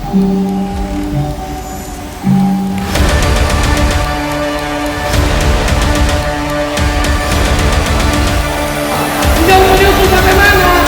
Sejauh mau diukur sampai mana?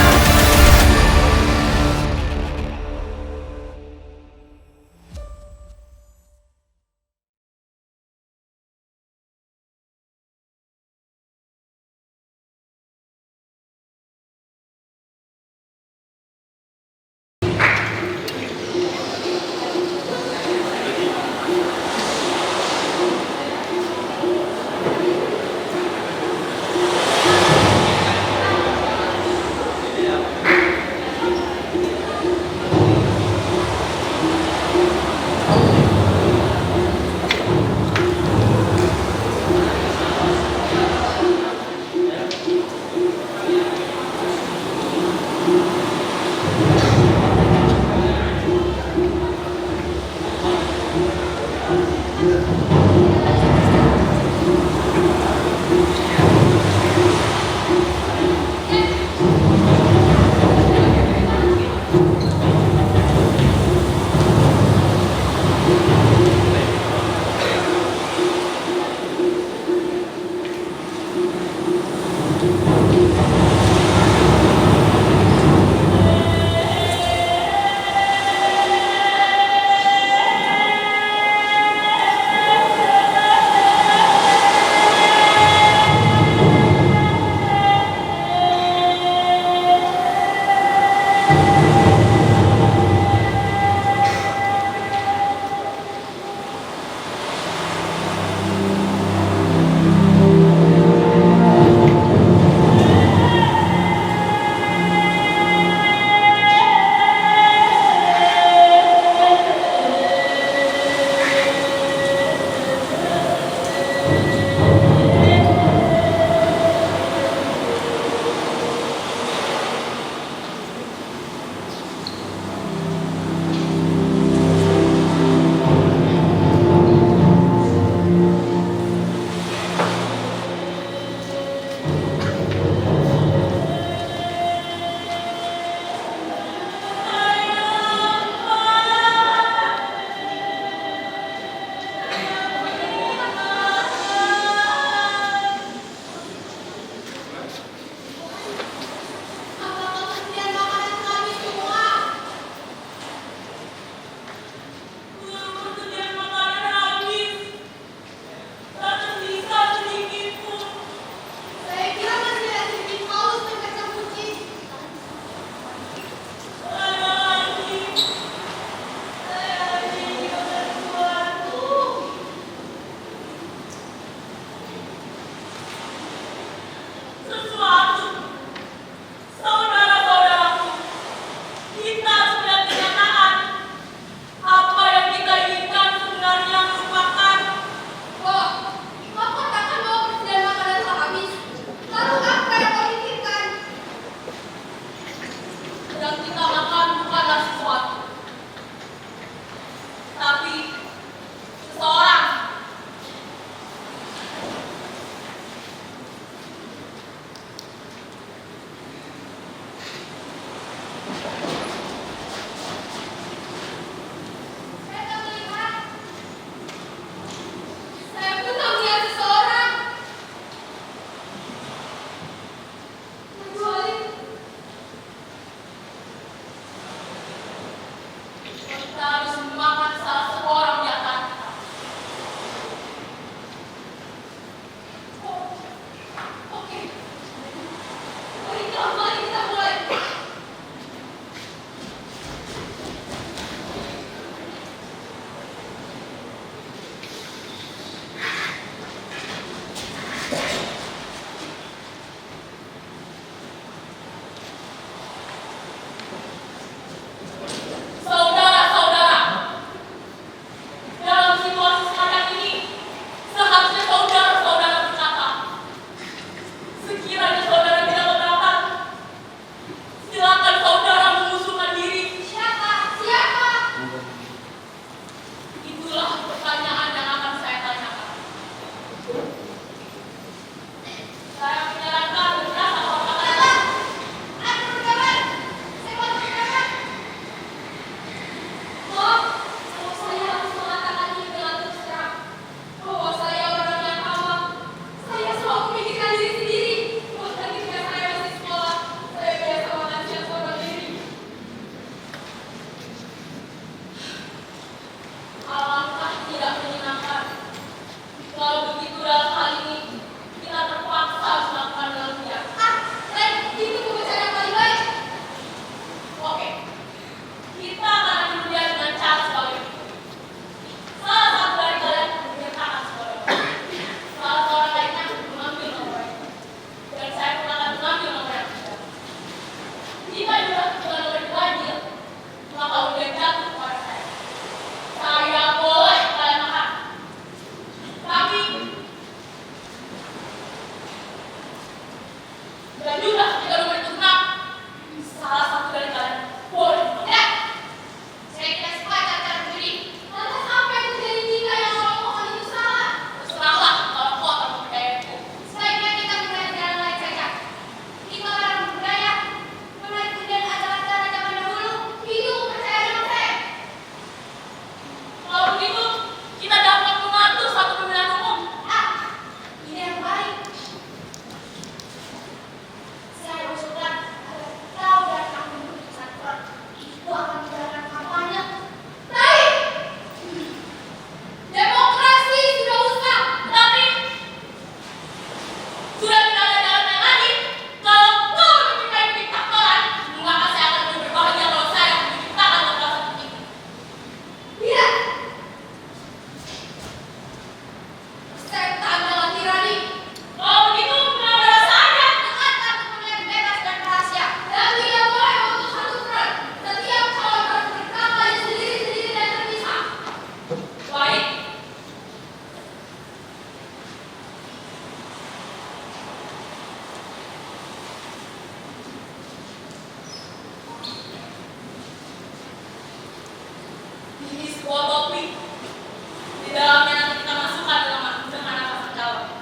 Di dalamnya nanti kita masukkan dengan nafas dalam.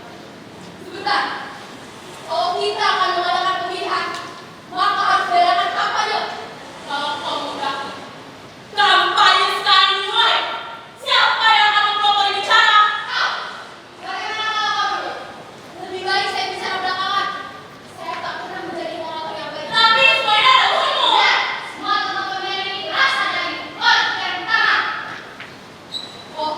Sebentar. Kalau kita akan mengadakan pemilihan, maka harus diadakan kampanye. Kalau kau menghendaki kampanye sekarang dimulai, siapa yang akan membawa bicara? Kau, bagaimana kalau kau dulu? Lebih baik saya bicara belakangan. Saya tak pernah menjadi orator yang baik. Tapi semuanya ada Tuhanmu. Ya, semua teman-teman ini rasa dari tangan. Oh,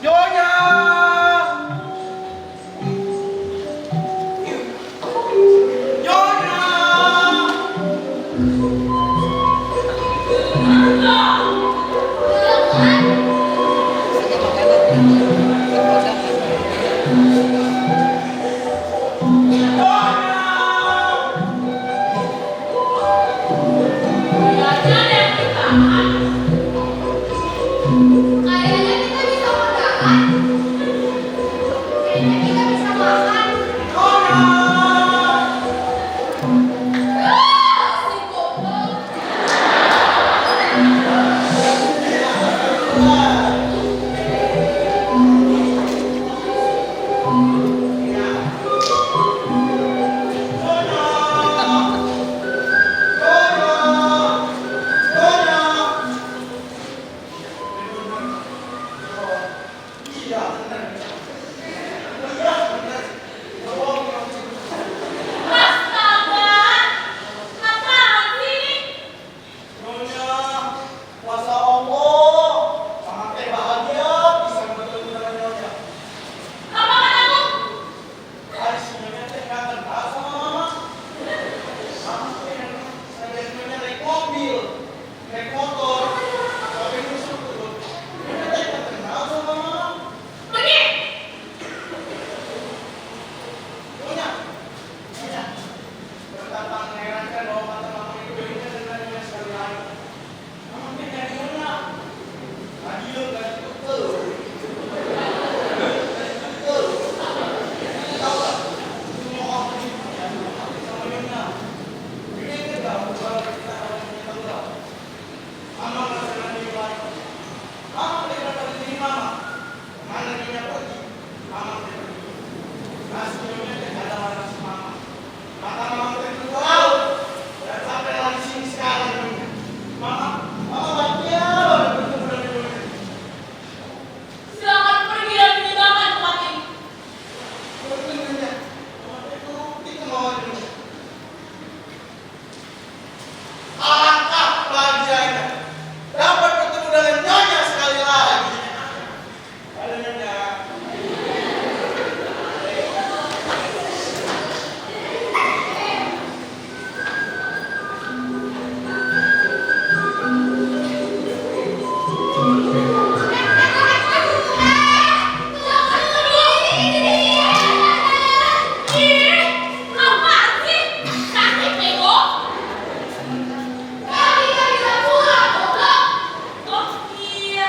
Nyonya! Nyonya! Kayaknya ada yang ditahan. Kayaknya kita bisa makan. Kayaknya kita bisa makan. Si goblok. Astaga! Apaan sih? Nyonya, kuasa Allah. Mama teh bahagia bisa bertemu dengan Nyonya. Apa katamu? Hari si Nyonya teh nggak kenal sama Mama. Mama teh saya Nyonya naik mobil, naik motor, tapi musuh tuh. Nyonya teh nggak kenal sama Mama. Pergi! Nyonya, Nyonya, betapa mengerankan bahwa mata Mama itu beda dengan Nyonya sekali lagi. Mama teh nyari Nyonya. Radio nggak tutup. Tahu nggak? Semua orang ini sama Nyonya. Ini kan nggak bukan kita orang yang tahu nggak? Mama nggak pernah nilai. Mama tidak pernah diri Mama. Mana Nyonya pergi? Mama tidak pergi. Kasih Nyonya tidak ada warna Mama. Mata Mama terkeluar dan sampai lagi sini sekarang Nyonya. Mama bahagia banget bertemu dengan Nyonya. Silakan pergi dan meninggalkan tempat ini. Nyonya, Mama itu kemauan Nyonya. Alangkah bahagianya dapat bertemu dengan Nyonya sekali lagi. Halo Nyonya. Ih, apaan sih? Sakit bego? Kami nggak bisa pulang, goblok. Oh iya.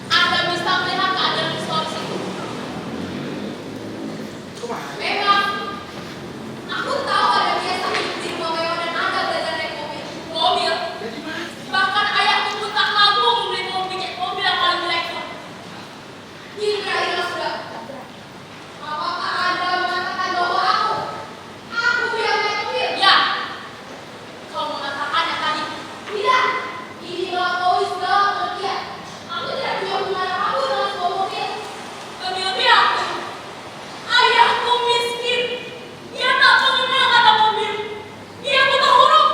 Anda bisa melihat keadaan historis itu. Kumaha? Memang, aku tahu ada biasa hidup di rumah mewah dan Anda belajar naik mobil. Mobil. Jadi mana? Bahkan ayahku pun tak mampu membeli mobil yang paling elektro. Kira-kira sudah. Apakah Anda mengatakan bahwa aku bilang naik mobil? Ya, kau mengatakannya tadi. Tidak, ini melampaui segala pengertian. Aku tidak punya hubungan apa dengan sebuah mobil. Lebih-lebih aku. Ayahku miskin. Dia tak mengenal kata mobil. Dia buta huruf.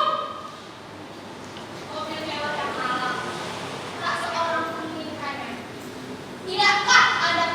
Mobil mewah yang halal. Tak seorang pun menginginkannya. Tidakkah Anda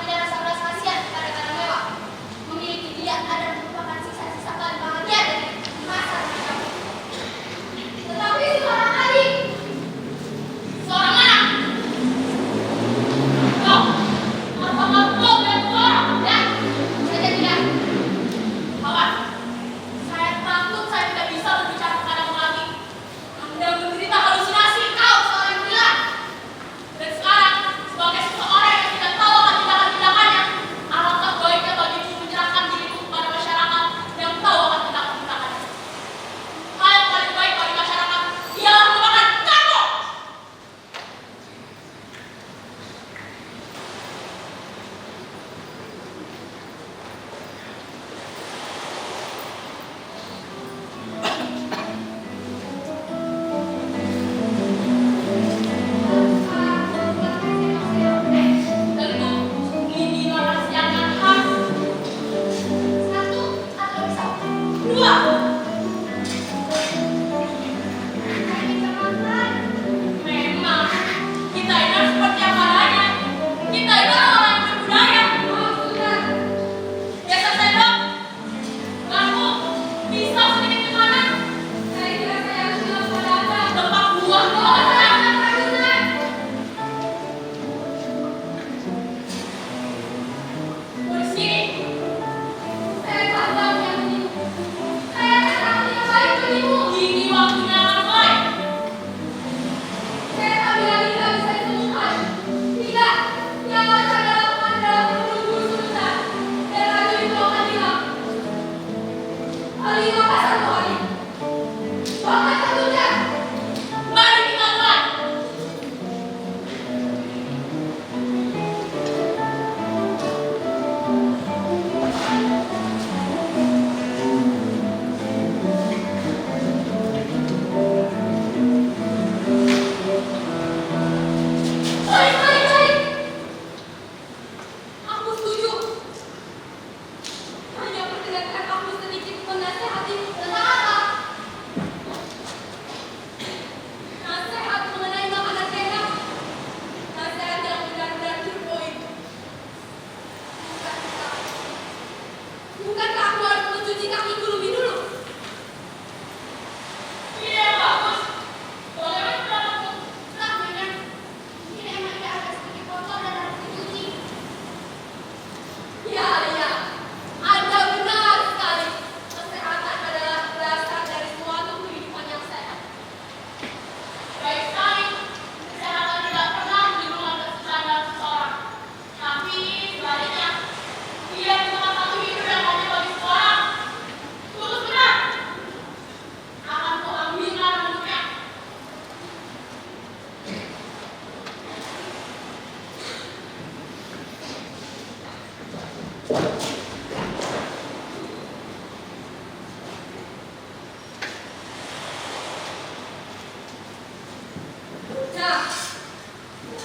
Nah,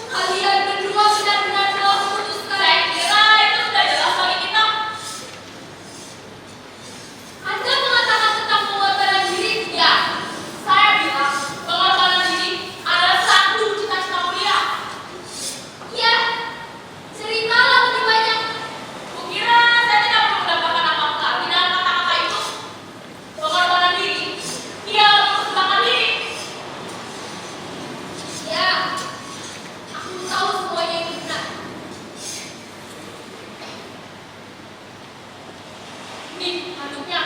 kalian berdua benar-benar telah memutuskan. Saya kira itu sudah jelas bagi kita. Anda mengatakan tentang pengorbanan diri. Ya, saya bilang pengorbanan diri adalah satu cita-cita mulia. Ya, ceritalah lebih banyak. Kukira saya tidak perlu mendapatkan apa-apa lagi dalam kata-kata itu. Pengorbanan diri, ia mempersembahkan diri. Ya, aku tahu semuanya itu benar. Nih, handuknya.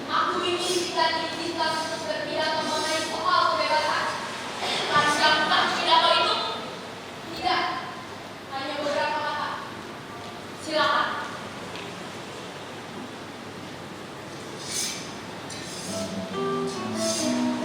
Aku ini tidak diizinkan untuk berpidato mengenai soal kebebasan. Panjangkah pidato itu? Tidak, hanya beberapa kata. Silakan. Tutup gerak.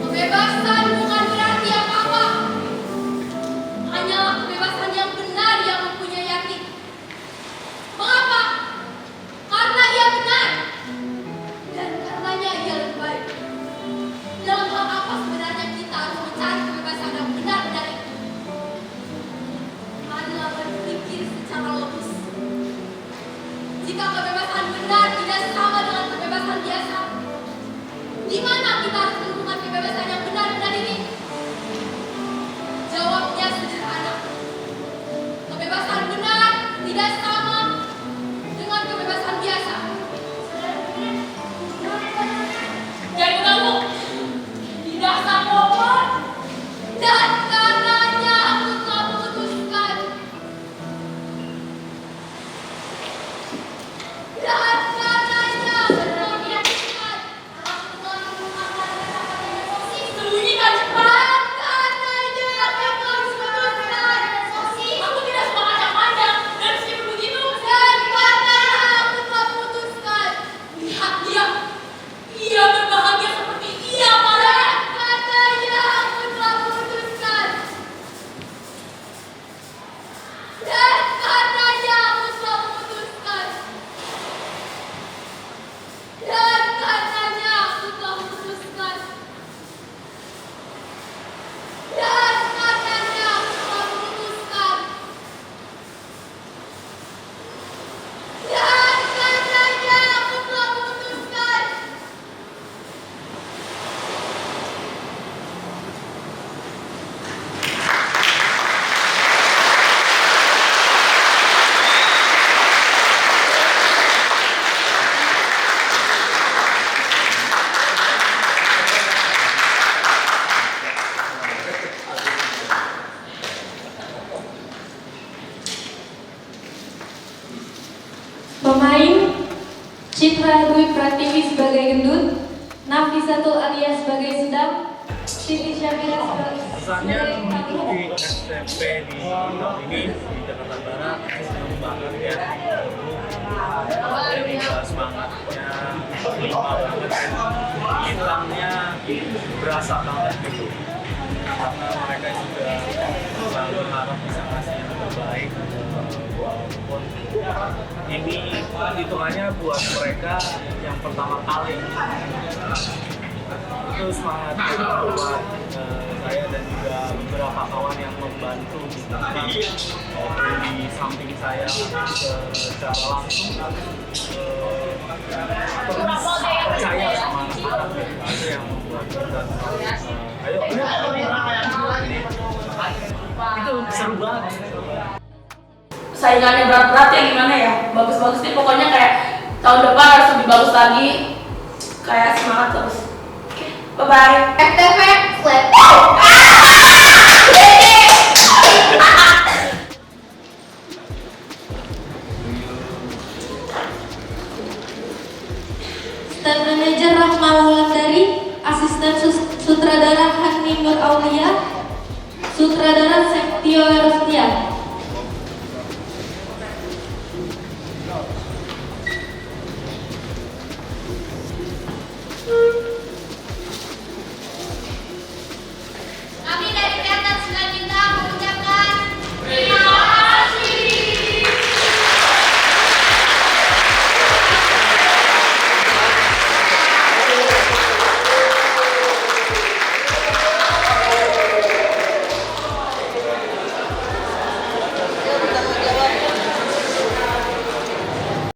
Kebebasan bukan berarti apa-apa. Hanyalah kebebasan yang benar yang mempunyai arti. Mengapa? Karena ia benar. Dan karenanya ia lebih baik. Dalam hal apa sebenarnya kita harus mencari kebebasan yang benar-benar itu? Marilah berpikir secara logis. Jika kebebasan benar tidak sama dengan kebebasan biasa, di mana kita harus menemukan kebebasan yang benar-benar ini? Jawabnya sederhana. Kebebasan benar tidak sama dengan kebebasan biasa. Jangan mengganggu. Tidak sanggup. Dan karenanya aku telah memutuskan. Dan karenanya aku telah memutuskan. Aku telah menemukan kata-kata yang sosis. Sembunyikan cepat. Dan karenanya aku telah memutuskan. Sosis. Aku tidak suka panjang-panjang. Dan meskipun begitu, Dan karenanya aku telah memutuskan. lihat dia. Ia berbahagia seperti ia pada. Katanya aku telah memutuskan. Dan karenanya aku telah memutuskan. Dan karenanya aku telah memutuskan. Dan karenanya aku telah memutuskan. Dan karenanya aku telah memutuskan. Pemain Citra Dwi Pratiwi sebagai gendut, Nafisatul Alia sebagai sedang, Siti Syafira Pesannya sebagai mengikuti SMP di tahun ini di Jakarta Barat senang banget ya jadi semangatnya lima banget hilangnya berasa banget gitu karena mereka juga selalu harap bisa kasih yang terbaik walaupun ini hitungannya buat mereka yang pertama kali itu semangat buat saya dan juga beberapa kawan yang membantu maupun di samping saya secara langsung terus percaya sama anak-anak itu yang membuat kita ayo itu seru banget. Saingannya berat-berat ya gimana ya? Bagus-bagus nih pokoknya kayak tahun depan harus lebih bagus lagi. Kayak semangat terus. Bye bye. FTV, slap. Stand manager Rahma Wulandari, asisten sutradara Hani Nur Aulia, sutradara Sektio Erostia.